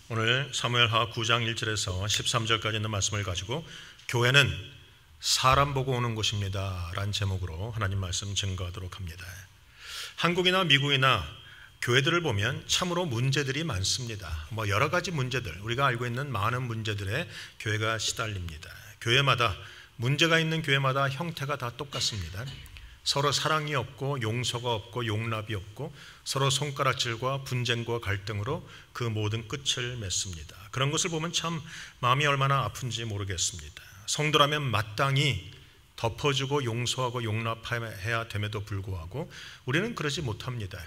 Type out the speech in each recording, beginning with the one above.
오늘 사무엘하 9장 1절에서 13절까지 있는 말씀을 가지고 교회는 사람 보고 오는 곳입니다 라는 제목으로 하나님 말씀 증거하도록 합니다. 한국이나 미국이나 교회들을 보면 참으로 문제들이 많습니다. 여러 가지 문제들, 우리가 알고 있는 많은 문제들에 교회가 시달립니다. 교회마다 문제가 있는 교회마다 형태가 다 똑같습니다. 서로 사랑이 없고 용서가 없고 용납이 없고 서로 손가락질과 분쟁과 갈등으로 그 모든 끝을 맺습니다. 그런 것을 보면 참 마음이 얼마나 아픈지 모르겠습니다. 성도라면 마땅히 덮어주고 용서하고 용납해야 됨에도 불구하고 우리는 그러지 못합니다.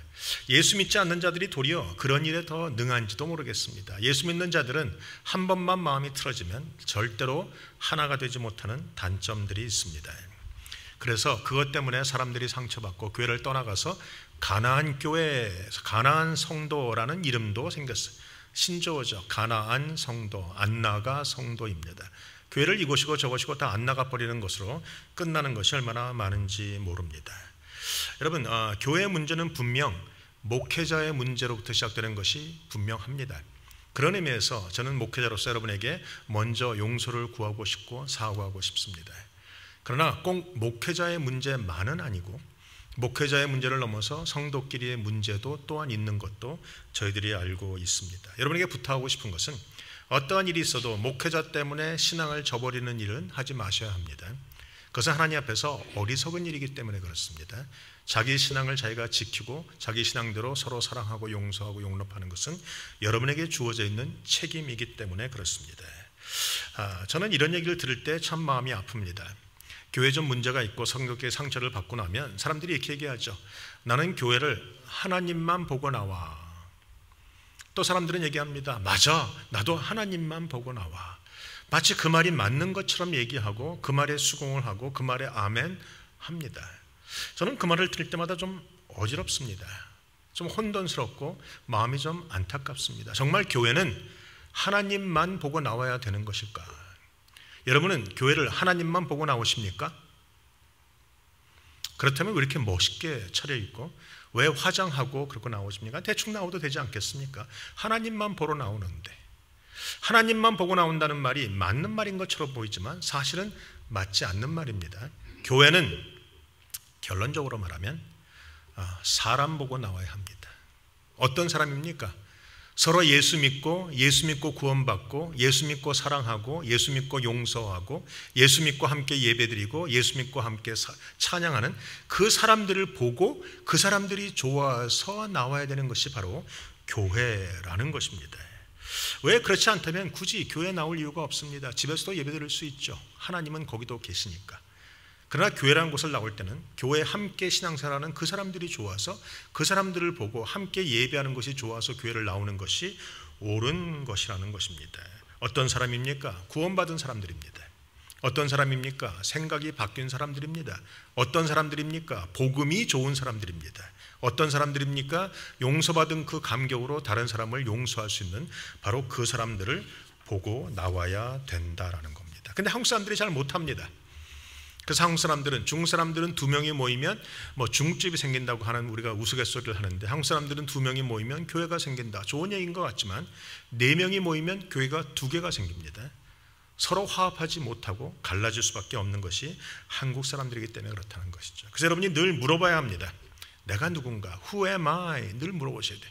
예수 믿지 않는 자들이 도리어 그런 일에 더 능한지도 모르겠습니다. 예수 믿는 자들은 한 번만 마음이 틀어지면 절대로 하나가 되지 못하는 단점들이 있습니다. 그래서 그것 때문에 사람들이 상처받고 교회를 떠나가서 가나안 교회, 가나안 성도라는 이름도 생겼어요. 신조어죠. 가나안 성도, 안 나가 성도입니다. 교회를 이곳이고 저곳이고 다 안 나가 버리는 것으로 끝나는 것이 얼마나 많은지 모릅니다. 여러분, 교회의 문제는 분명 목회자의 문제로부터 시작되는 것이 분명합니다. 그런 의미에서 저는 목회자로서 여러분에게 먼저 용서를 구하고 싶고 사과하고 싶습니다. 그러나 꼭 목회자의 문제만은 아니고 목회자의 문제를 넘어서 성도끼리의 문제도 또한 있는 것도 저희들이 알고 있습니다. 여러분에게 부탁하고 싶은 것은 어떠한 일이 있어도 목회자 때문에 신앙을 저버리는 일은 하지 마셔야 합니다. 그것은 하나님 앞에서 어리석은 일이기 때문에 그렇습니다. 자기 신앙을 자기가 지키고 자기 신앙대로 서로 사랑하고 용서하고 용납하는 것은 여러분에게 주어져 있는 책임이기 때문에 그렇습니다. 저는 이런 얘기를 들을 때 참 마음이 아픕니다. 교회 좀 문제가 있고 성도께 상처를 받고 나면 사람들이 이렇게 얘기하죠. 나는 교회를 하나님만 보고 나와. 또 사람들은 얘기합니다. 맞아, 나도 하나님만 보고 나와. 마치 그 말이 맞는 것처럼 얘기하고 그 말에 수긍을 하고 그 말에 아멘 합니다. 저는 그 말을 들을 때마다 좀 어지럽습니다. 좀 혼돈스럽고 마음이 좀 안타깝습니다. 정말 교회는 하나님만 보고 나와야 되는 것일까? 여러분은 교회를 하나님만 보고 나오십니까? 그렇다면 왜 이렇게 멋있게 차려입고 왜 화장하고 그러고 나오십니까? 대충 나오도 되지 않겠습니까? 하나님만 보러 나오는데 하나님만 보고 나온다는 말이 맞는 말인 것처럼 보이지만 사실은 맞지 않는 말입니다. 교회는 결론적으로 말하면 사람 보고 나와야 합니다. 어떤 사람입니까? 서로 예수 믿고 구원받고 예수 믿고 사랑하고 예수 믿고 용서하고 예수 믿고 함께 예배드리고 예수 믿고 함께 찬양하는 그 사람들을 보고 그 사람들이 좋아서 나와야 되는 것이 바로 교회라는 것입니다. 왜 그렇지 않다면 굳이 교회에 나올 이유가 없습니다. 집에서도 예배드릴 수 있죠. 하나님은 거기도 계시니까. 그러나 교회라는 곳을 나올 때는 교회에 함께 신앙생활하는 그 사람들이 좋아서 그 사람들을 보고 함께 예배하는 것이 좋아서 교회를 나오는 것이 옳은 것이라는 것입니다. 어떤 사람입니까? 구원받은 사람들입니다. 어떤 사람입니까? 생각이 바뀐 사람들입니다. 어떤 사람들입니까? 복음이 좋은 사람들입니다. 어떤 사람들입니까? 용서받은 그 감격으로 다른 사람을 용서할 수 있는 바로 그 사람들을 보고 나와야 된다라는 겁니다. 근데 한국 사람들이 잘 못합니다. 그래서 한국 사람들은, 중국 사람들은 2명이 모이면 중국집이 생긴다고 하는 우리가 우스갯소리를 하는데 한국 사람들은 2명이 모이면 교회가 생긴다. 좋은 얘기인 것 같지만 4명이 모이면 교회가 2개가 생깁니다. 서로 화합하지 못하고 갈라질 수밖에 없는 것이 한국 사람들이기 때문에 그렇다는 것이죠. 그래서 여러분이 늘 물어봐야 합니다. 내가 누군가? Who am I? 늘 물어보셔야 돼요.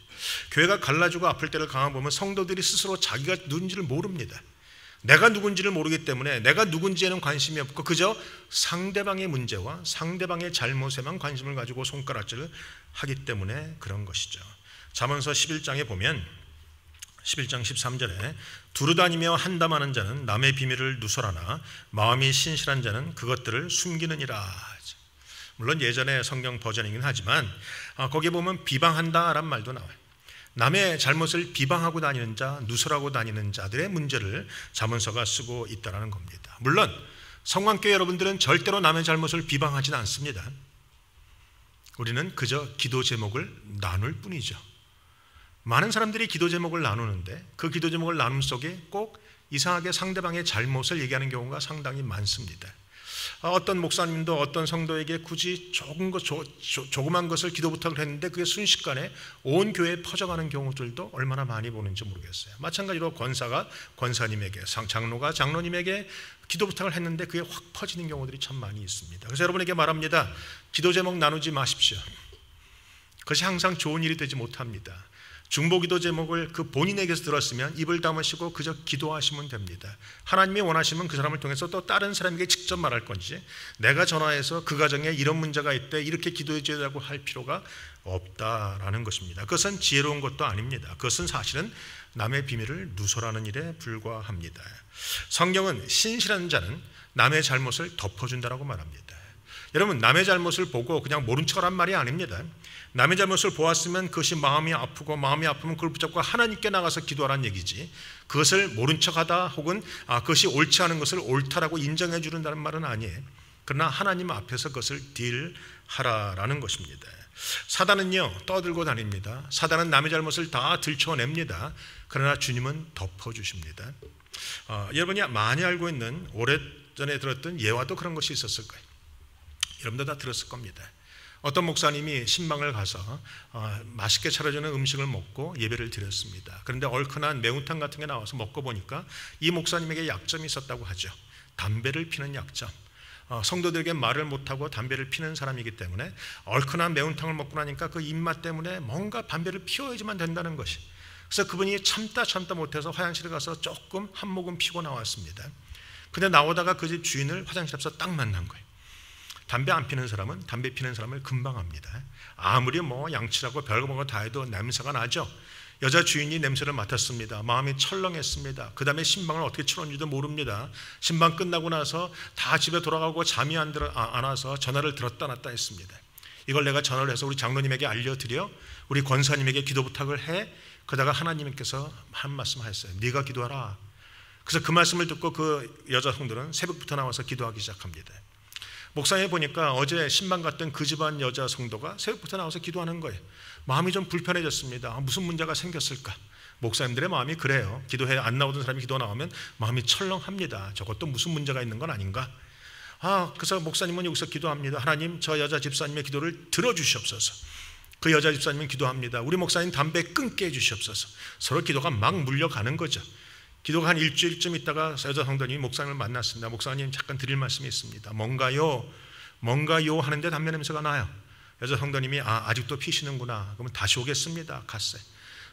교회가 갈라지고 아플 때를 가만보면 성도들이 스스로 자기가 누군지를 모릅니다. 내가 누군지를 모르기 때문에 내가 누군지에는 관심이 없고 그저 상대방의 문제와 상대방의 잘못에만 관심을 가지고 손가락질을 하기 때문에 그런 것이죠. 잠언서 11장에 보면 11장 13절에 두루다니며 한담하는 자는 남의 비밀을 누설하나 마음이 신실한 자는 그것들을 숨기느니라. 물론 예전에 성경 버전이긴 하지만 거기에 보면 비방한다라는 말도 나와요. 남의 잘못을 비방하고 다니는 자, 누설하고 다니는 자들의 문제를 잠언서가 쓰고 있다는 겁니다. 물론 성광교회 여러분들은 절대로 남의 잘못을 비방하지는 않습니다. 우리는 그저 기도 제목을 나눌 뿐이죠. 많은 사람들이 기도 제목을 나누는데 그 기도 제목을 나눔 속에 꼭 이상하게 상대방의 잘못을 얘기하는 경우가 상당히 많습니다. 어떤 목사님도 어떤 성도에게 굳이 조그만 것을 기도 부탁을 했는데 그게 순식간에 온 교회에 퍼져가는 경우들도 얼마나 많이 보는지 모르겠어요. 마찬가지로 권사가 권사님에게, 장로가 장로님에게 기도 부탁을 했는데 그게 확 퍼지는 경우들이 참 많이 있습니다. 그래서 여러분에게 말합니다. 기도 제목 나누지 마십시오. 그것이 항상 좋은 일이 되지 못합니다. 중보기도 제목을 그 본인에게서 들었으면 입을 다무시고 그저 기도하시면 됩니다. 하나님이 원하시면 그 사람을 통해서 또 다른 사람에게 직접 말할 건지, 내가 전화해서 그 가정에 이런 문제가 있대 이렇게 기도해 줘야라고 할 필요가 없다라는 것입니다. 그것은 지혜로운 것도 아닙니다. 그것은 사실은 남의 비밀을 누설하는 일에 불과합니다. 성경은 신실한 자는 남의 잘못을 덮어준다라고 말합니다. 여러분, 남의 잘못을 보고 그냥 모른 척하란 말이 아닙니다. 남의 잘못을 보았으면 그것이 마음이 아프고, 마음이 아프면 그걸 붙잡고 하나님께 나가서 기도하라는 얘기지, 그것을 모른 척하다 혹은 그것이 옳지 않은 것을 옳다라고 인정해 주는다는 말은 아니에요. 그러나 하나님 앞에서 그것을 딜하라라는 것입니다. 사단은요 떠들고 다닙니다. 사단은 남의 잘못을 다 들춰냅니다. 그러나 주님은 덮어주십니다. 여러분이 많이 알고 있는 오래전에 들었던 예화도 그런 것이 있었을 거예요. 여러분도 다 들었을 겁니다. 어떤 목사님이 신방을 가서 맛있게 차려주는 음식을 먹고 예배를 드렸습니다. 그런데 얼큰한 매운탕 같은 게 나와서 먹고 보니까 이 목사님에게 약점이 있었다고 하죠. 담배를 피는 약점. 성도들에게 말을 못하고 담배를 피는 사람이기 때문에 얼큰한 매운탕을 먹고 나니까 그 입맛 때문에 뭔가 담배를 피워야지만 된다는 것이, 그래서 그분이 참다 못해서 화장실에 가서 조금 한 모금 피고 나왔습니다. 근데 나오다가 그 집 주인을 화장실 앞에서 딱 만난 거예요. 담배 안 피는 사람은 담배 피는 사람을 금방 압니다. 아무리 양치라고 별거 다 해도 냄새가 나죠. 여자 주인이 냄새를 맡았습니다. 마음이 철렁했습니다. 그 다음에 신방을 어떻게 치렀는지도 모릅니다. 신방 끝나고 나서 다 집에 돌아가고 잠이 안 와서 전화를 들었다 놨다 했습니다. 이걸 내가 전화를 해서 우리 장로님에게 알려드려, 우리 권사님에게 기도 부탁을 해. 그러다가 하나님께서 한 말씀 하셨어요. 네가 기도하라. 그래서 그 말씀을 듣고 그 여자 성도는 새벽부터 나와서 기도하기 시작합니다. 목사님 보니까 어제 신방 갔던 그 집안 여자 성도가 새벽부터 나와서 기도하는 거예요. 마음이 좀 불편해졌습니다. 무슨 문제가 생겼을까? 목사님들의 마음이 그래요. 기도회 안 나오던 사람이 기도 나오면 마음이 철렁합니다. 저것도 무슨 문제가 있는 건 아닌가? 그래서 목사님은 여기서 기도합니다. 하나님, 저 여자 집사님의 기도를 들어주시옵소서. 그 여자 집사님은 기도합니다. 우리 목사님 담배 끊게 해주시옵소서. 서로 기도가 막 물려가는 거죠. 기도가 한 일주일쯤 있다가 여자 성도님이 목사님을 만났습니다. 목사님, 잠깐 드릴 말씀이 있습니다. 뭔가요 하는데 담배 냄새가 나요. 여자 성도님이 아직도 피시는구나. 그러면 다시 오겠습니다. 갔어요.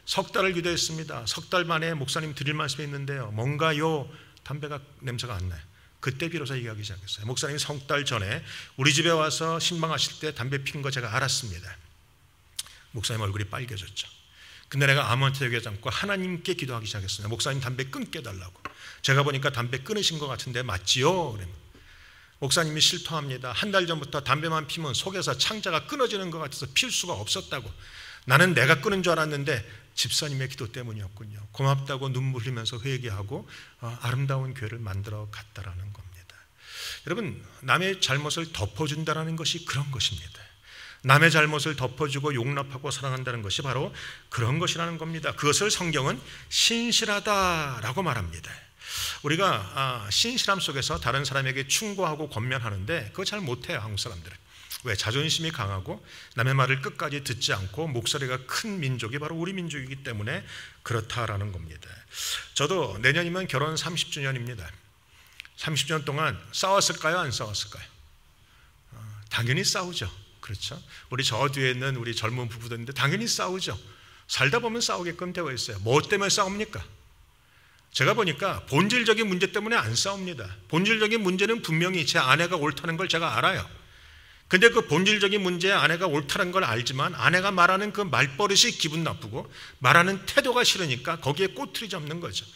석 달을 기도했습니다. 석 달 만에 목사님 드릴 말씀이 있는데요. 뭔가요? 담배가 냄새가 안 나요. 그때 비로소 얘기하기 시작했어요. 목사님이 석 달 전에 우리 집에 와서 신방하실 때 담배 피는 거 제가 알았습니다. 목사님 얼굴이 빨개졌죠. 근데 내가 아무한테 얘기하지 않고 하나님께 기도하기 시작했습니다. 목사님 담배 끊게 해달라고. 제가 보니까 담배 끊으신 것 같은데 맞지요? 그러면 목사님이 실토합니다. 한 달 전부터 담배만 피면 속에서 창자가 끊어지는 것 같아서 필 수가 없었다고. 나는 내가 끊은 줄 알았는데 집사님의 기도 때문이었군요. 고맙다고 눈물 흘리면서 회개하고 아름다운 교회를 만들어 갔다라는 겁니다. 여러분, 남의 잘못을 덮어준다는 것이 그런 것입니다. 남의 잘못을 덮어주고 용납하고 사랑한다는 것이 바로 그런 것이라는 겁니다. 그것을 성경은 신실하다라고 말합니다. 우리가 신실함 속에서 다른 사람에게 충고하고 권면하는데 그거 잘 못해요, 한국 사람들은. 왜? 자존심이 강하고 남의 말을 끝까지 듣지 않고 목소리가 큰 민족이 바로 우리 민족이기 때문에 그렇다라는 겁니다. 저도 내년이면 결혼 30주년입니다. 30년 동안 싸웠을까요? 안 싸웠을까요? 당연히 싸우죠. 그렇죠? 우리 저 뒤에 있는 우리 젊은 부부들인데 당연히 싸우죠. 살다 보면 싸우게끔 되어 있어요. 뭐 때문에 싸웁니까? 제가 보니까 본질적인 문제 때문에 안 싸웁니다. 본질적인 문제는 분명히 제 아내가 옳다는 걸 제가 알아요. 근데 그 본질적인 문제에 아내가 옳다는 걸 알지만 아내가 말하는 그 말버릇이 기분 나쁘고 말하는 태도가 싫으니까 거기에 꼬투리 잡는 거죠.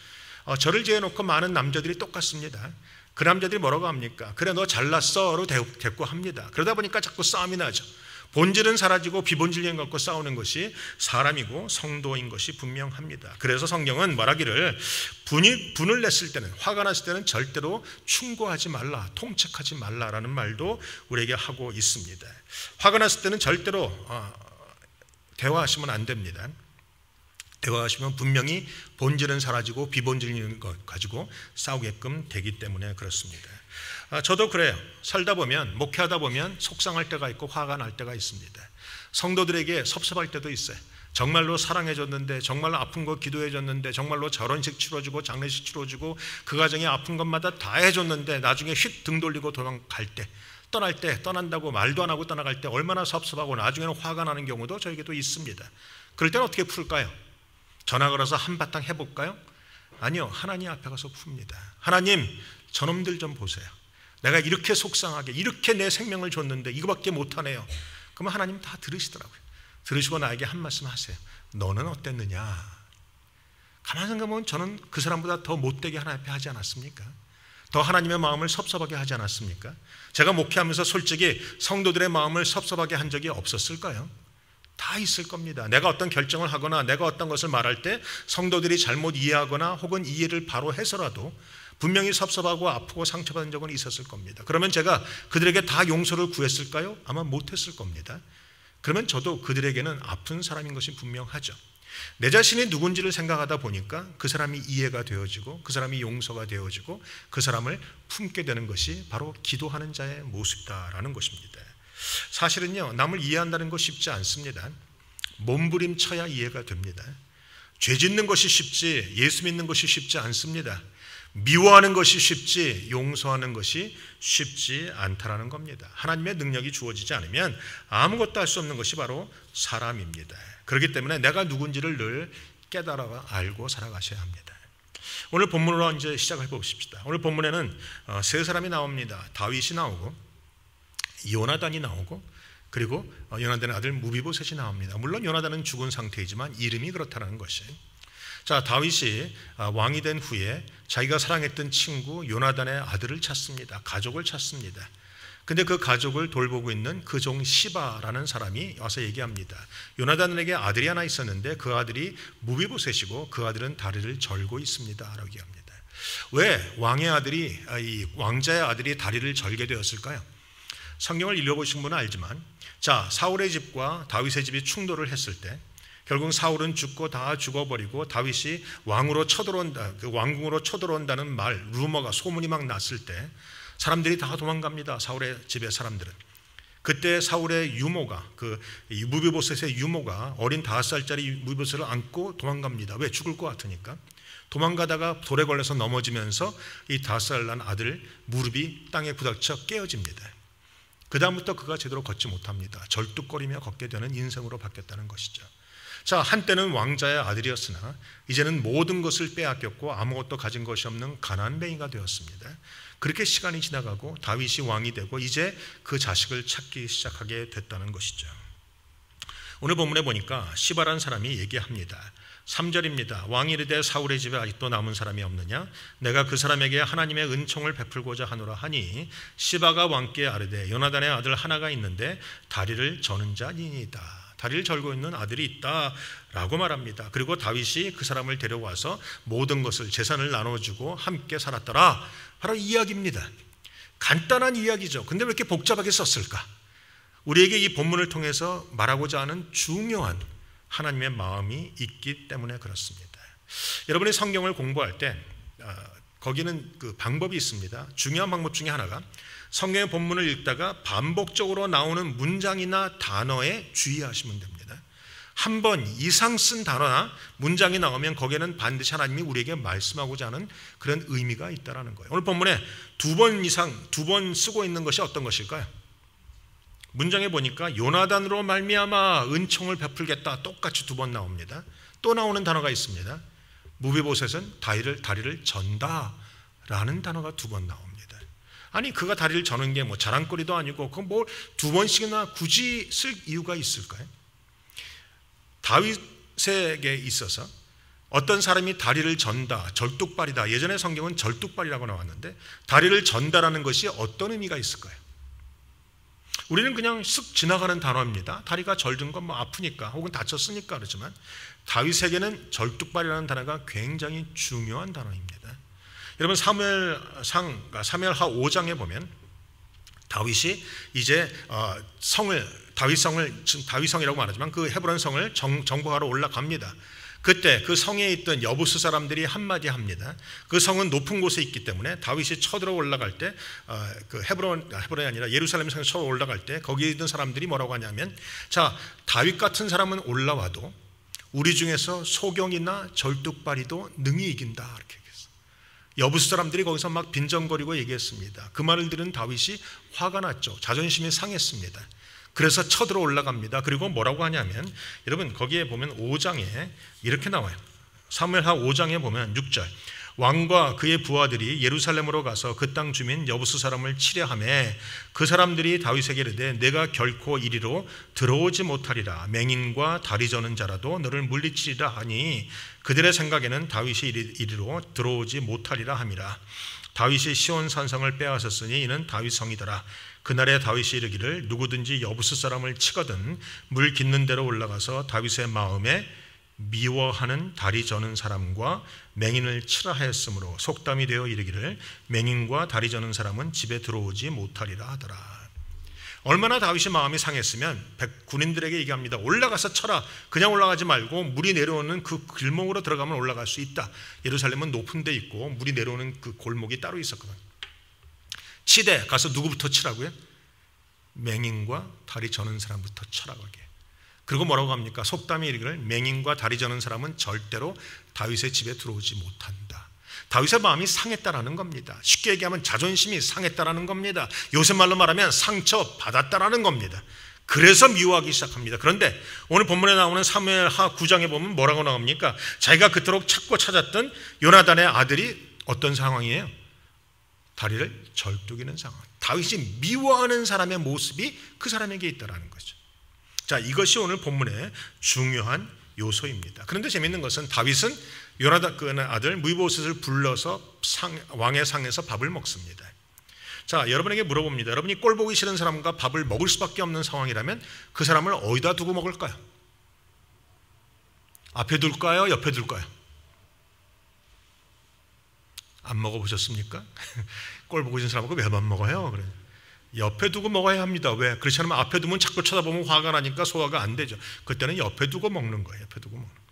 저를 제해놓고 많은 남자들이 똑같습니다. 그 남자들이 뭐라고 합니까? 그래, 너 잘났어로 대꾸 합니다. 그러다 보니까 자꾸 싸움이 나죠. 본질은 사라지고 비본질적인 것 갖고 싸우는 것이 사람이고 성도인 것이 분명합니다. 그래서 성경은 말하기를 분을 냈을 때는, 화가 났을 때는 절대로 충고하지 말라, 통책하지 말라라는 말도 우리에게 하고 있습니다. 화가 났을 때는 절대로 대화하시면 안 됩니다. 대화하시면 분명히 본질은 사라지고 비본질인 것 가지고 싸우게끔 되기 때문에 그렇습니다. 저도 그래요. 살다 보면, 목회하다 보면 속상할 때가 있고 화가 날 때가 있습니다. 성도들에게 섭섭할 때도 있어요. 정말로 사랑해줬는데, 정말로 아픈 거 기도해줬는데, 정말로 결혼식 치러주고 장례식 치러주고 그 가정에 아픈 것마다 다 해줬는데 나중에 휙 등 돌리고 도망갈 때, 떠날 때, 떠난다고 말도 안 하고 떠나갈 때 얼마나 섭섭하고 나중에는 화가 나는 경우도 저에게도 있습니다. 그럴 때는 어떻게 풀까요? 전화 걸어서 한바탕 해볼까요? 아니요, 하나님 앞에 가서 풉니다. 하나님, 저놈들 좀 보세요. 내가 이렇게 속상하게, 이렇게 내 생명을 줬는데 이거밖에 못하네요. 그러면 하나님 다 들으시더라고요. 들으시고 나에게 한 말씀 하세요. 너는 어땠느냐? 가만히 생각하면 저는 그 사람보다 더 못되게 하나님 앞에 하지 않았습니까? 더 하나님의 마음을 섭섭하게 하지 않았습니까? 제가 목회하면서 솔직히 성도들의 마음을 섭섭하게 한 적이 없었을까요? 다 있을 겁니다. 내가 어떤 결정을 하거나 내가 어떤 것을 말할 때 성도들이 잘못 이해하거나 혹은 이해를 바로 해서라도 분명히 섭섭하고 아프고 상처받은 적은 있었을 겁니다. 그러면 제가 그들에게 다 용서를 구했을까요? 아마 못했을 겁니다. 그러면 저도 그들에게는 아픈 사람인 것이 분명하죠. 내 자신이 누군지를 생각하다 보니까 그 사람이 이해가 되어지고 그 사람이 용서가 되어지고 그 사람을 품게 되는 것이 바로 기도하는 자의 모습이다라는 것입니다. 사실은요, 남을 이해한다는 거 쉽지 않습니다. 몸부림쳐야 이해가 됩니다. 죄 짓는 것이 쉽지 예수 믿는 것이 쉽지 않습니다. 미워하는 것이 쉽지 용서하는 것이 쉽지 않다라는 겁니다. 하나님의 능력이 주어지지 않으면 아무것도 할 수 없는 것이 바로 사람입니다. 그렇기 때문에 내가 누군지를 늘 깨달아 알고 살아가셔야 합니다. 오늘 본문으로 이제 시작해 보십시다. 오늘 본문에는 세 사람이 나옵니다. 다윗이 나오고 요나단이 나오고 그리고 요나단의 아들 무비보셋이 나옵니다. 물론 요나단은 죽은 상태이지만 이름이 그렇다는 것이. 자, 다윗이 왕이 된 후에 자기가 사랑했던 친구 요나단의 아들을 찾습니다. 가족을 찾습니다. 근데 그 가족을 돌보고 있는 그 종 시바라는 사람이 와서 얘기합니다. 요나단에게 아들이 하나 있었는데 그 아들이 무비보셋이고 그 아들은 다리를 절고 있습니다 라고 얘기합니다. 왜 왕의 아들이, 이 왕자의 아들이 다리를 절게 되었을까요? 성경을 읽어보신 분은 알지만, 자, 사울의 집과 다윗의 집이 충돌을 했을 때 결국 사울은 죽고 다 죽어버리고 다윗이 왕으로 쳐들어온다, 그 왕궁으로 쳐들어온다는 말, 루머가, 소문이 막 났을 때 사람들이 다 도망갑니다. 사울의 집의 사람들은. 그때 사울의 유모가, 그 무비보셋의 유모가 어린 5살짜리 무비보셋을 안고 도망갑니다. 왜? 죽을 것 같으니까. 도망가다가 돌에 걸려서 넘어지면서 이 5살 난 아들 무릎이 땅에 부닥쳐 깨어집니다. 그 다음부터 그가 제대로 걷지 못합니다. 절뚝거리며 걷게 되는 인생으로 바뀌었다는 것이죠. 자, 한때는 왕자의 아들이었으나 이제는 모든 것을 빼앗겼고 아무것도 가진 것이 없는 가난뱅이가 되었습니다. 그렇게 시간이 지나가고 다윗이 왕이 되고 이제 그 자식을 찾기 시작하게 됐다는 것이죠. 오늘 본문에 보니까 시바라는 사람이 얘기합니다. 3절입니다. 왕이 이르되 사울의 집에 아직도 남은 사람이 없느냐? 내가 그 사람에게 하나님의 은총을 베풀고자 하노라 하니 시바가 왕께 아르되 요나단의 아들 하나가 있는데 다리를 저는 자니이다. 다리를 절고 있는 아들이 있다라고 말합니다. 그리고 다윗이 그 사람을 데려와서 모든 것을 재산을 나눠주고 함께 살았더라. 바로 이 이야기입니다. 간단한 이야기죠. 근데 왜 이렇게 복잡하게 썼을까? 우리에게 이 본문을 통해서 말하고자 하는 중요한 하나님의 마음이 있기 때문에 그렇습니다. 여러분이 성경을 공부할 때 거기는 그 방법이 있습니다. 중요한 방법 중에 하나가 성경의 본문을 읽다가 반복적으로 나오는 문장이나 단어에 주의하시면 됩니다. 한 번 이상 쓴 단어나 문장이 나오면 거기에는 반드시 하나님이 우리에게 말씀하고자 하는 그런 의미가 있다는 거예요. 오늘 본문에 2번 이상, 2번 쓰고 있는 것이 어떤 것일까요? 문장에 보니까 요나단으로 말미암아 은총을 베풀겠다 똑같이 2번 나옵니다. 또 나오는 단어가 있습니다. 무비보셋은 다리를 전다라는 단어가 2번 나옵니다. 아니, 그가 다리를 저는 게 뭐 자랑거리도 아니고 그건 뭐 2번씩이나 굳이 쓸 이유가 있을까요? 다윗에게 있어서 어떤 사람이 다리를 전다, 절뚝발이다. 예전에 성경은 절뚝발이라고 나왔는데 다리를 전다라는 것이 어떤 의미가 있을까요? 우리는 그냥 쓱 지나가는 단어입니다. 다리가 절든 건 뭐 아프니까 혹은 다쳤으니까 그렇지만 다윗에게는 절뚝발이라는 단어가 굉장히 중요한 단어입니다. 여러분 사무엘하 5장에 보면 다윗이 이제 다윗성이라고 말하지만 그 헤브론 성을 정복하러 올라갑니다. 그때 그 성에 있던 여부스 사람들이 한마디 합니다. 그 성은 높은 곳에 있기 때문에 다윗이 쳐들어 올라갈 때 그 헤브론이 아니라 예루살렘 성에 쳐들어 올라갈 때 거기에 있던 사람들이 뭐라고 하냐면, 자, 다윗 같은 사람은 올라와도 우리 중에서 소경이나 절뚝발이도 능히 이긴다, 이렇게 얘기했어요. 여부스 사람들이 거기서 막 빈정거리고 얘기했습니다. 그 말을 들은 다윗이 화가 났죠. 자존심이 상했습니다. 그래서 쳐들어 올라갑니다. 그리고 뭐라고 하냐면, 여러분 거기에 보면 5장에 이렇게 나와요. 사무엘하 5장에 보면 6절, 왕과 그의 부하들이 예루살렘으로 가서 그 땅 주민 여부스 사람을 치려하매 그 사람들이 다윗에게 이르되 내가 결코 이리로 들어오지 못하리라. 맹인과 다리 저는 자라도 너를 물리치리라 하니 그들의 생각에는 다윗이 이리로 들어오지 못하리라 함이라. 다윗이 시온 산성을 빼앗았으니 이는 다윗 성이더라. 그날에 다윗이 이르기를 누구든지 여부스 사람을 치거든 물 깃는 데로 올라가서 다윗의 마음에 미워하는 다리 저는 사람과 맹인을 치라 하였으므로 속담이 되어 이르기를 맹인과 다리 저는 사람은 집에 들어오지 못하리라 하더라. 얼마나 다윗이 마음이 상했으면 군인들에게 얘기합니다. 올라가서 쳐라. 그냥 올라가지 말고 물이 내려오는 그 길목으로 들어가면 올라갈 수 있다. 예루살렘은 높은 데 있고 물이 내려오는 그 골목이 따로 있었거든. 치되 가서 누구부터 치라고요? 맹인과 다리 저는 사람부터 쳐라고 하게. 그리고 뭐라고 합니까? 속담이 이르기를 맹인과 다리 저는 사람은 절대로 다윗의 집에 들어오지 못한다. 다윗의 마음이 상했다라는 겁니다. 쉽게 얘기하면 자존심이 상했다라는 겁니다. 요새 말로 말하면 상처받았다라는 겁니다. 그래서 미워하기 시작합니다. 그런데 오늘 본문에 나오는 사무엘하 9장에 보면 뭐라고 나옵니까? 자기가 그토록 찾고 찾았던 요나단의 아들이 어떤 상황이에요? 다리를 절뚝이는 상황. 다윗이 미워하는 사람의 모습이 그 사람에게 있다라는 거죠. 자, 이것이 오늘 본문의 중요한 요소입니다. 그런데 재미있는 것은 다윗은 요나단의 아들 무이보셋을 불러서 왕의 상에서 밥을 먹습니다. 자, 여러분에게 물어봅니다. 여러분이 꼴 보기 싫은 사람과 밥을 먹을 수밖에 없는 상황이라면 그 사람을 어디다 두고 먹을까요? 앞에 둘까요? 옆에 둘까요? 안 먹어보셨습니까? 꼴 보기 싫은 사람하고 왜 밥 먹어요? 그래. 옆에 두고 먹어야 합니다. 왜? 그렇지 않으면 앞에 두면 자꾸 쳐다보면 화가 나니까 소화가 안 되죠. 그때는 옆에 두고 먹는 거예요. 옆에 두고 먹는 거예요.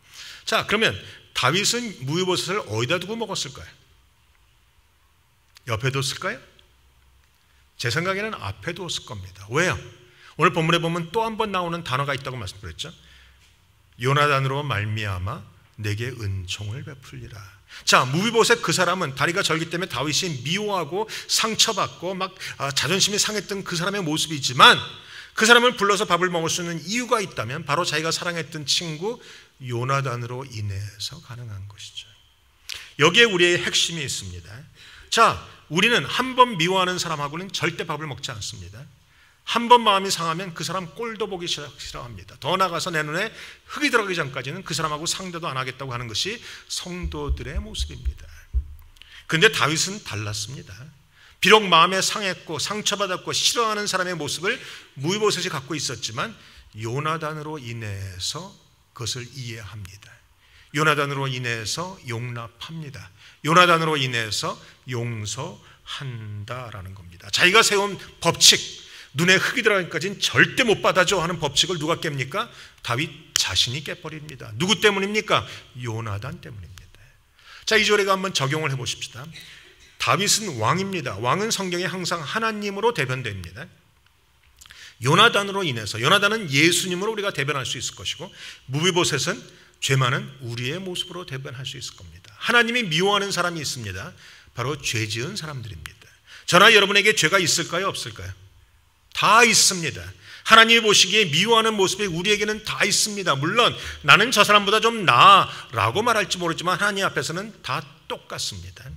자, 그러면 다윗은 무이보셋을 어디다 두고 먹었을까요? 옆에 뒀을까요? 제 생각에는 앞에 두었을 겁니다. 왜요? 오늘 본문에 보면 또 한 번 나오는 단어가 있다고 말씀드렸죠. 요나단으로 말미암아 내게 은총을 베풀리라. 자, 무비보셋 그 사람은 다리가 절기 때문에 다윗이 미워하고 상처받고 막 자존심이 상했던 그 사람의 모습이지만, 그 사람을 불러서 밥을 먹을 수 있는 이유가 있다면 바로 자기가 사랑했던 친구 요나단으로 인해서 가능한 것이죠. 여기에 우리의 핵심이 있습니다. 자, 우리는 한 번 미워하는 사람하고는 절대 밥을 먹지 않습니다. 한 번 마음이 상하면 그 사람 꼴도 보기 싫어합니다. 더 나아가서 내 눈에 흙이 들어가기 전까지는 그 사람하고 상대도 안 하겠다고 하는 것이 성도들의 모습입니다. 그런데 다윗은 달랐습니다. 비록 마음에 상했고 상처받았고 싫어하는 사람의 모습을 무이보셋이 갖고 있었지만 요나단으로 인해서 그것을 이해합니다. 요나단으로 인해서 용납합니다. 요나단으로 인해서 용서한다라는 겁니다. 자기가 세운 법칙, 눈에 흙이 들어가기까지는 절대 못 받아줘 하는 법칙을 누가 깹니까? 다윗 자신이 깨버립니다. 누구 때문입니까? 요나단 때문입니다. 자, 이 절에 한번 적용을 해보십시다. 다윗은 왕입니다. 왕은 성경에 항상 하나님으로 대변됩니다. 요나단으로 인해서, 요나단은 예수님으로 우리가 대변할 수 있을 것이고, 무비보셋은 죄 많은 우리의 모습으로 대변할 수 있을 겁니다. 하나님이 미워하는 사람이 있습니다. 바로 죄 지은 사람들입니다. 저나 여러분에게 죄가 있을까요? 없을까요? 다 있습니다. 하나님이 보시기에 미워하는 모습이 우리에게는 다 있습니다. 물론 나는 저 사람보다 좀 나아라고 말할지 모르지만 하나님 앞에서는 다 똑같습니다.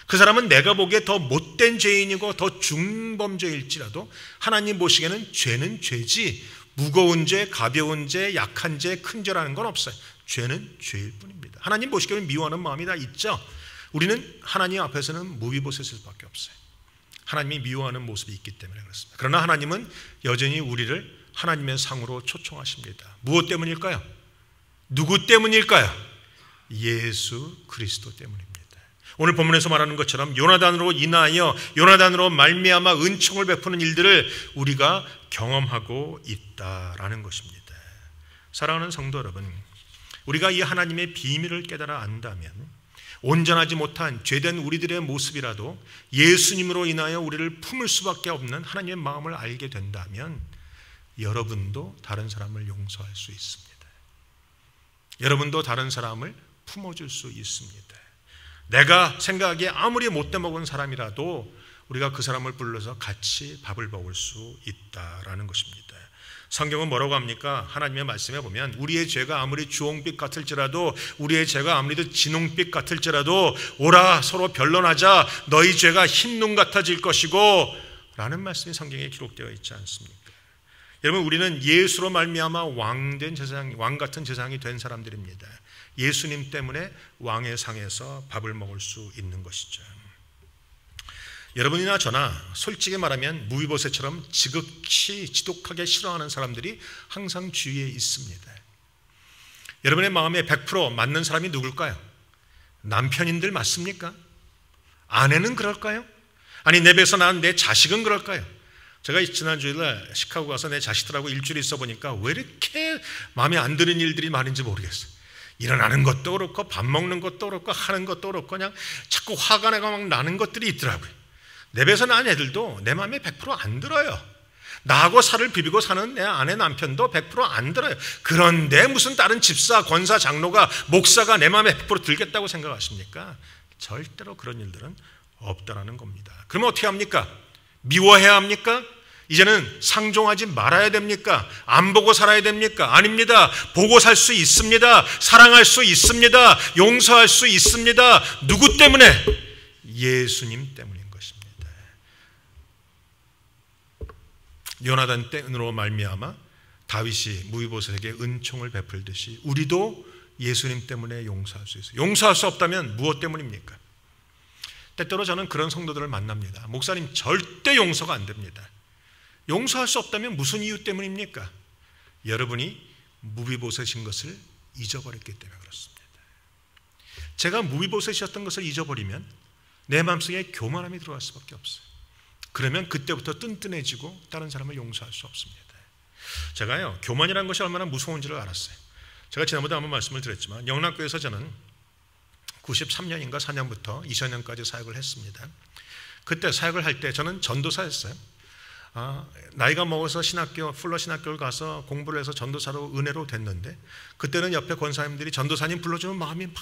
그 사람은 내가 보기에 더 못된 죄인이고 더 중범죄일지라도 하나님 보시기에는 죄는 죄지, 무거운 죄, 가벼운 죄, 약한 죄, 큰 죄라는 건 없어요. 죄는 죄일 뿐입니다. 하나님 보시기에는 미워하는 마음이 다 있죠. 우리는 하나님 앞에서는 무비보셋일 수밖에 없어요. 하나님이 미워하는 모습이 있기 때문에 그렇습니다. 그러나 하나님은 여전히 우리를 하나님의 상으로 초청하십니다. 무엇 때문일까요? 누구 때문일까요? 예수 그리스도 때문입니다. 오늘 본문에서 말하는 것처럼 요나단으로 인하여, 요나단으로 말미암아 은총을 베푸는 일들을 우리가 경험하고 있다라는 것입니다. 사랑하는 성도 여러분, 우리가 이 하나님의 비밀을 깨달아 안다면 온전하지 못한 죄된 우리들의 모습이라도 예수님으로 인하여 우리를 품을 수밖에 없는 하나님의 마음을 알게 된다면 여러분도 다른 사람을 용서할 수 있습니다. 여러분도 다른 사람을 품어줄 수 있습니다. 내가 생각하기에 아무리 못돼 먹은 사람이라도 우리가 그 사람을 불러서 같이 밥을 먹을 수 있다라는 것입니다. 성경은 뭐라고 합니까? 하나님의 말씀에 보면 우리의 죄가 아무리 주홍빛 같을지라도, 우리의 죄가 아무리 진홍빛 같을지라도 오라 서로 변론하자, 너희 죄가 흰눈 같아질 것이고 라는 말씀이 성경에 기록되어 있지 않습니까? 여러분, 우리는 예수로 말미암아 왕 같은 제사장이 된 사람들입니다. 예수님 때문에 왕의 상에서 밥을 먹을 수 있는 것이죠. 여러분이나 저나 솔직히 말하면 무비보셋처럼 지극히 지독하게 싫어하는 사람들이 항상 주위에 있습니다. 여러분의 마음에 100% 맞는 사람이 누굴까요? 남편인들 맞습니까? 아내는 그럴까요? 아니 내 배에서 낳은 내 자식은 그럴까요? 제가 지난 주일에 시카고 가서 내 자식들하고 일주일 있어 보니까 왜 이렇게 마음에 안 드는 일들이 많은지 모르겠어요. 일어나는 것도 그렇고 밥 먹는 것도 그렇고 하는 것도 그렇고 그냥 자꾸 화가 내가 막 나는 것들이 있더라고요. 내 배에서 낳은 애들도 내 마음에 100% 안 들어요. 나하고 살을 비비고 사는 내 아내 남편도 100% 안 들어요. 그런데 무슨 다른 집사, 권사, 장로가, 목사가 내 마음에 100% 들겠다고 생각하십니까? 절대로 그런 일들은 없다라는 겁니다. 그러면 어떻게 합니까? 미워해야 합니까? 이제는 상종하지 말아야 됩니까? 안 보고 살아야 됩니까? 아닙니다. 보고 살 수 있습니다. 사랑할 수 있습니다. 용서할 수 있습니다. 누구 때문에? 예수님 때문인 것입니다. 요나단 때문으로 말미암아 다윗이 무비보셋에게 은총을 베풀듯이 우리도 예수님 때문에 용서할 수 있어요. 용서할 수 없다면 무엇 때문입니까? 때때로 저는 그런 성도들을 만납니다. 목사님 절대 용서가 안 됩니다. 용서할 수 없다면 무슨 이유 때문입니까? 여러분이 무비보셋인 것을 잊어버렸기 때문에 그렇습니다. 제가 무비보셋이었던 것을 잊어버리면 내 마음속에 교만함이 들어갈 수밖에 없어요. 그러면 그때부터 뜬뜬해지고 다른 사람을 용서할 수 없습니다. 제가요, 교만이라는 것이 얼마나 무서운지를 알았어요. 제가 지난번에 한번 말씀을 드렸지만 영락교에서 저는 93년인가 4년부터 2000년까지 사역을 했습니다. 그때 사역을 할 때 저는 전도사였어요. 나이가 먹어서 풀러 신학교를 가서 공부를 해서 전도사로 은혜로 됐는데 그때는 옆에 권사님들이 전도사님 불러주면 마음이 막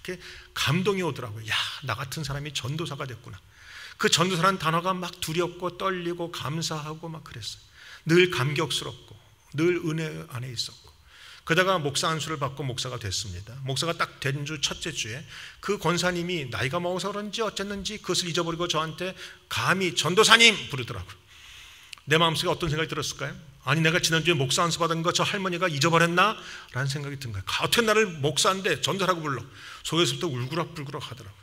이렇게 감동이 오더라고요. 야, 나 같은 사람이 전도사가 됐구나. 그 전도사라는 단어가 막 두렵고 떨리고 감사하고 막 그랬어요. 늘 감격스럽고 늘 은혜 안에 있었고 그러다가 목사 안수를 받고 목사가 됐습니다. 목사가 딱 된 주 첫째 주에 그 권사님이 나이가 먹어서 그런지 어쨌는지 그것을 잊어버리고 저한테 감히 전도사님 부르더라고요. 내 마음속에 어떤 생각이 들었을까요? 아니 내가 지난주에 목사 안수 받은 거 저 할머니가 잊어버렸나? 라는 생각이 든 거예요. 어떻게 나를 목사인데 전도사라고 불러? 속에서부터 울그락불그락 하더라고요.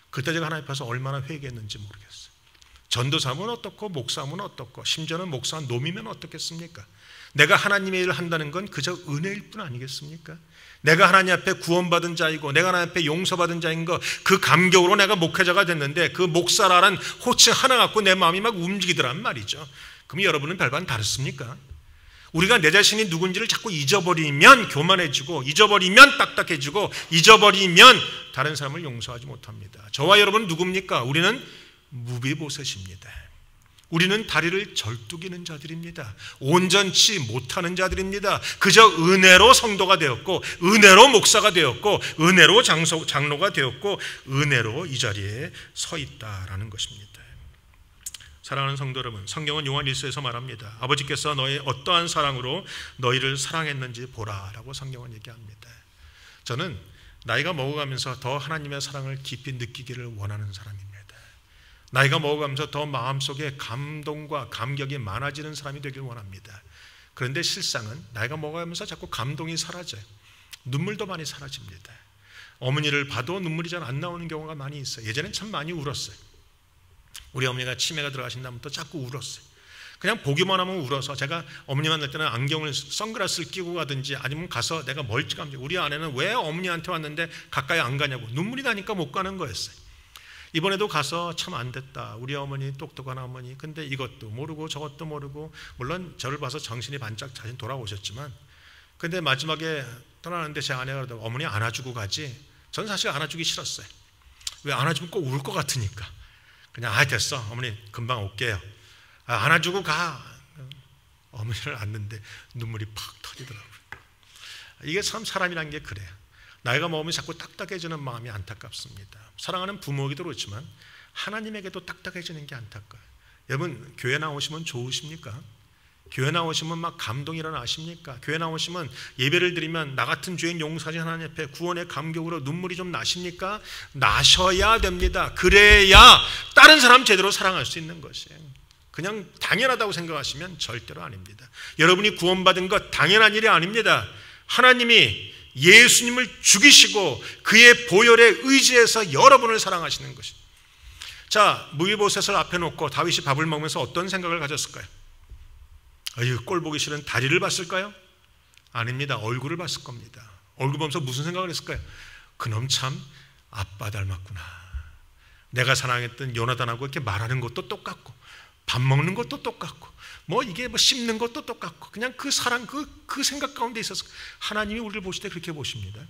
그때 제가 하나님 앞에서 얼마나 회개했는지 모르겠어요. 전도사면 어떻고 목사면 어떻고 심지어는 목사 놈이면 어떻겠습니까? 내가 하나님의 일을 한다는 건 그저 은혜일 뿐 아니겠습니까? 내가 하나님 앞에 구원받은 자이고 내가 하나님 앞에 용서받은 자인 거 그 감격으로 내가 목회자가 됐는데 그 목사라는 호칭 하나 갖고 내 마음이 막 움직이더란 말이죠. 그럼 여러분은 별반 다르습니까? 우리가 내 자신이 누군지를 자꾸 잊어버리면 교만해지고 잊어버리면 딱딱해지고 잊어버리면 다른 사람을 용서하지 못합니다. 저와 여러분은 누굽니까? 우리는 무비보셋입니다. 우리는 다리를 절뚝이는 자들입니다. 온전치 못하는 자들입니다. 그저 은혜로 성도가 되었고 은혜로 목사가 되었고 은혜로 장로가 되었고 은혜로 이 자리에 서 있다라는 것입니다. 사랑하는 성도 여러분, 성경은 요한 1서에서 말합니다. 아버지께서 너의 어떠한 사랑으로 너희를 사랑했는지 보라라고 성경은 얘기합니다. 저는 나이가 먹어가면서 더 하나님의 사랑을 깊이 느끼기를 원하는 사람입니다. 나이가 먹어가면서 더 마음속에 감동과 감격이 많아지는 사람이 되길 원합니다. 그런데 실상은 나이가 먹어가면서 자꾸 감동이 사라져요. 눈물도 많이 사라집니다. 어머니를 봐도 눈물이 잘 안 나오는 경우가 많이 있어요. 예전엔 참 많이 울었어요. 우리 어머니가 치매가 들어가신 다음부터 자꾸 울었어요. 그냥 보기만 하면 울어서 제가 어머니 만날 때는 안경을 선글라스를 끼고 가든지 아니면 가서 내가 멀찌감치 우리 아내는 왜 어머니한테 왔는데 가까이 안 가냐고 눈물이 나니까 못 가는 거였어요. 이번에도 가서 참 안 됐다. 우리 어머니 똑똑한 어머니. 근데 이것도 모르고 저것도 모르고 물론 저를 봐서 정신이 반짝 자신 돌아오셨지만 근데 마지막에 떠나는데 제 아내가 그러더라고요. 어머니 안아주고 가지. 전 사실 안아주기 싫었어요. 왜 안아주면 꼭 울 것 같으니까. 그냥 됐어 어머니 금방 올게요. 안아주고 가. 어머니를 안는데 눈물이 팍 터지더라고요. 이게 참 사람이란 게 그래요. 나이가 먹으면 자꾸 딱딱해지는 마음이 안타깝습니다. 사랑하는 부모에게도 그렇지만 하나님에게도 딱딱해지는 게 안타까워요. 여러분 교회 나오시면 좋으십니까? 교회 나오시면 막 감동이 일어나십니까? 교회 나오시면 예배를 드리면 나 같은 죄인 용서하신 하나님 앞에 구원의 감격으로 눈물이 좀 나십니까? 나셔야 됩니다. 그래야 다른 사람 제대로 사랑할 수 있는 것이에요. 그냥 당연하다고 생각하시면 절대로 아닙니다. 여러분이 구원받은 것 당연한 일이 아닙니다. 하나님이 예수님을 죽이시고 그의 보혈에 의지해서 여러분을 사랑하시는 것입니다. 자, 무비보셋을 앞에 놓고 다윗이 밥을 먹으면서 어떤 생각을 가졌을까요? 꼴 보기 싫은 다리를 봤을까요? 아닙니다. 얼굴을 봤을 겁니다. 얼굴 보면서 무슨 생각을 했을까요? 그놈 참 아빠 닮았구나. 내가 사랑했던 요나단하고 이렇게 말하는 것도 똑같고 밥 먹는 것도 똑같고 이게 씹는 것도 똑같고 그냥 그 사랑 그 생각 가운데 있어서 하나님이 우리를 보실 때 그렇게 보십니다.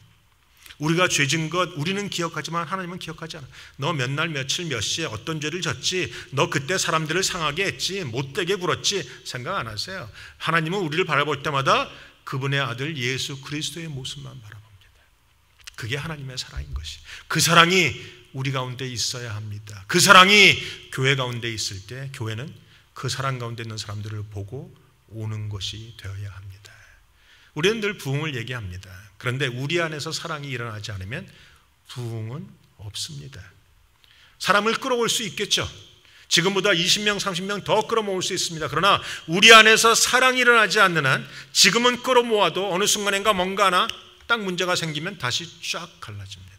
우리가 죄진 것 우리는 기억하지만 하나님은 기억하지 않아. 너 몇 날 며칠 몇 시에 어떤 죄를 졌지, 너 그때 사람들을 상하게 했지, 못되게 굴었지 생각 안 하세요. 하나님은 우리를 바라볼 때마다 그분의 아들 예수 그리스도의 모습만 바라봅니다. 그게 하나님의 사랑인 것이. 그 사랑이 우리 가운데 있어야 합니다. 그 사랑이 교회 가운데 있을 때 교회는 그 사랑 가운데 있는 사람들을 보고 오는 것이 되어야 합니다. 우리는 늘 부흥을 얘기합니다. 그런데 우리 안에서 사랑이 일어나지 않으면 부흥은 없습니다. 사람을 끌어올 수 있겠죠. 지금보다 20명, 30명 더 끌어모을 수 있습니다. 그러나 우리 안에서 사랑이 일어나지 않는 한 지금은 끌어모아도 어느 순간인가 뭔가 하나 딱 문제가 생기면 다시 쫙 갈라집니다.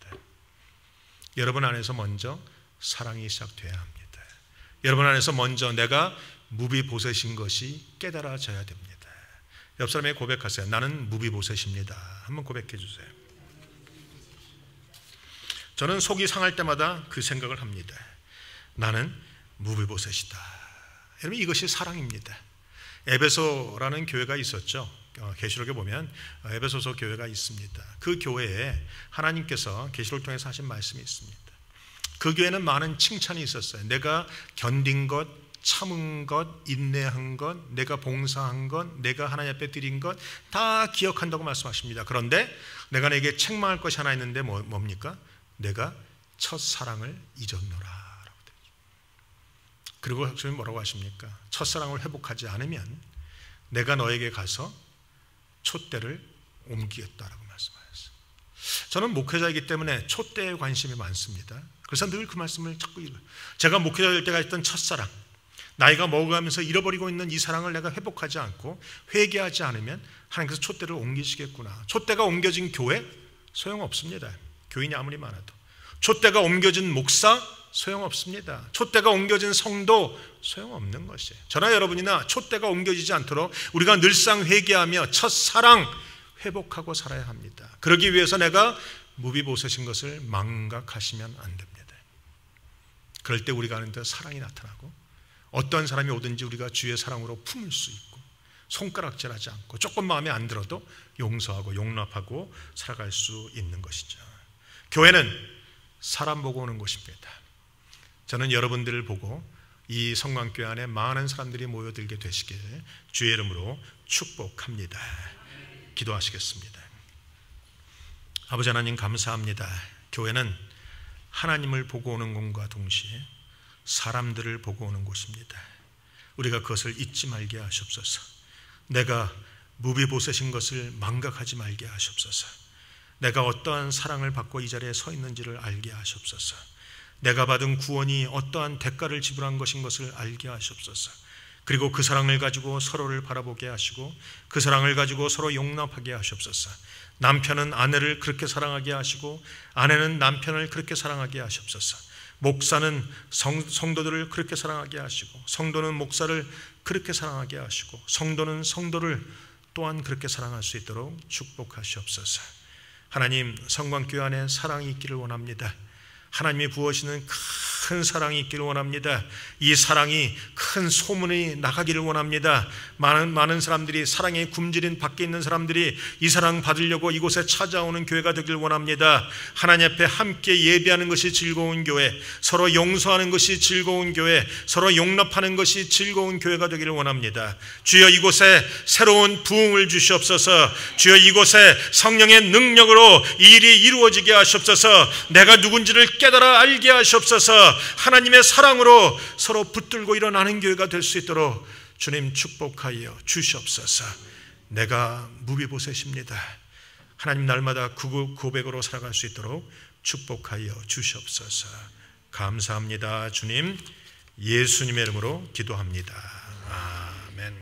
여러분 안에서 먼저 사랑이 시작돼야 합니다. 여러분 안에서 먼저 내가 무비보셋인 것이 깨달아져야 됩니다. 옆 사람에게 고백하세요. 나는 무비보셋입니다. 한번 고백해 주세요. 저는 속이 상할 때마다 그 생각을 합니다. 나는 무비보셋이다. 여러분 이것이 사랑입니다. 에베소라는 교회가 있었죠. 계시록에 보면 에베소서 교회가 있습니다. 그 교회에 하나님께서 계시록을 통해서 하신 말씀이 있습니다. 그 교회는 많은 칭찬이 있었어요. 내가 견딘 것, 참은 것, 인내한 것, 내가 봉사한 것, 내가 하나님 앞에 드린 것 다 기억한다고 말씀하십니다. 그런데 내가 내게 책망할 것이 하나 있는데 뭡니까? 내가 첫사랑을 잊었노라. 그리고 주님 뭐라고 하십니까? 첫사랑을 회복하지 않으면 내가 너에게 가서 촛대를 옮기겠다라고 말씀하셨어요. 저는 목회자이기 때문에 촛대에 관심이 많습니다. 그래서 늘 그 말씀을 자꾸 읽어요. 제가 목회자 될 때가 있던 첫사랑, 나이가 먹어가면서 잃어버리고 있는 이 사랑을 내가 회복하지 않고 회개하지 않으면 하나님께서 촛대를 옮기시겠구나. 촛대가 옮겨진 교회 소용없습니다. 교인이 아무리 많아도. 촛대가 옮겨진 목사 소용없습니다. 촛대가 옮겨진 성도 소용없는 것이에요. 저나 여러분이나 촛대가 옮겨지지 않도록 우리가 늘상 회개하며 첫사랑 회복하고 살아야 합니다. 그러기 위해서 내가 무비보셋인 것을 망각하시면 안 됩니다. 그럴 때 우리가 하는 데 사랑이 나타나고 어떤 사람이 오든지 우리가 주의 사랑으로 품을 수 있고 손가락질하지 않고 조금 마음에 안 들어도 용서하고 용납하고 살아갈 수 있는 것이죠. 교회는 사람 보고 오는 곳입니다. 저는 여러분들을 보고 이 성광교회 안에 많은 사람들이 모여들게 되시길 주의 이름으로 축복합니다. 기도하시겠습니다. 아버지 하나님 감사합니다. 교회는 하나님을 보고 오는 곳과 동시에 사람들을 보고 오는 곳입니다. 우리가 그것을 잊지 말게 하시옵소서. 내가 무비보셋인 것을 망각하지 말게 하시옵소서. 내가 어떠한 사랑을 받고 이 자리에 서 있는지를 알게 하시옵소서. 내가 받은 구원이 어떠한 대가를 지불한 것인 것을 알게 하시옵소서. 그리고 그 사랑을 가지고 서로를 바라보게 하시고 그 사랑을 가지고 서로 용납하게 하시옵소서. 남편은 아내를 그렇게 사랑하게 하시고 아내는 남편을 그렇게 사랑하게 하시옵소서. 목사는 성도들을 그렇게 사랑하게 하시고 성도는 목사를 그렇게 사랑하게 하시고 성도는 성도를 또한 그렇게 사랑할 수 있도록 축복하시옵소서. 하나님, 성광교회 안에 사랑이 있기를 원합니다. 하나님이 부어시는 큰 사랑이 있기를 원합니다. 이 사랑이 큰 소문이 나가기를 원합니다. 많은 사람들이, 사랑의 굶주린 밖에 있는 사람들이 이 사랑 받으려고 이곳에 찾아오는 교회가 되기를 원합니다. 하나님 앞에 함께 예배하는 것이 즐거운 교회, 서로 용서하는 것이 즐거운 교회, 서로 용납하는 것이 즐거운 교회가 되기를 원합니다. 주여 이곳에 새로운 부흥을 주시옵소서. 주여 이곳에 성령의 능력으로 이 일이 이루어지게 하시옵소서. 내가 누군지를 깨달아 알게 하시옵소서. 하나님의 사랑으로 서로 붙들고 일어나는 교회가 될 수 있도록 주님 축복하여 주시옵소서. 내가 무비보셋입니다. 하나님 날마다 그 고백으로 살아갈 수 있도록 축복하여 주시옵소서. 감사합니다. 주님, 예수님의 이름으로 기도합니다.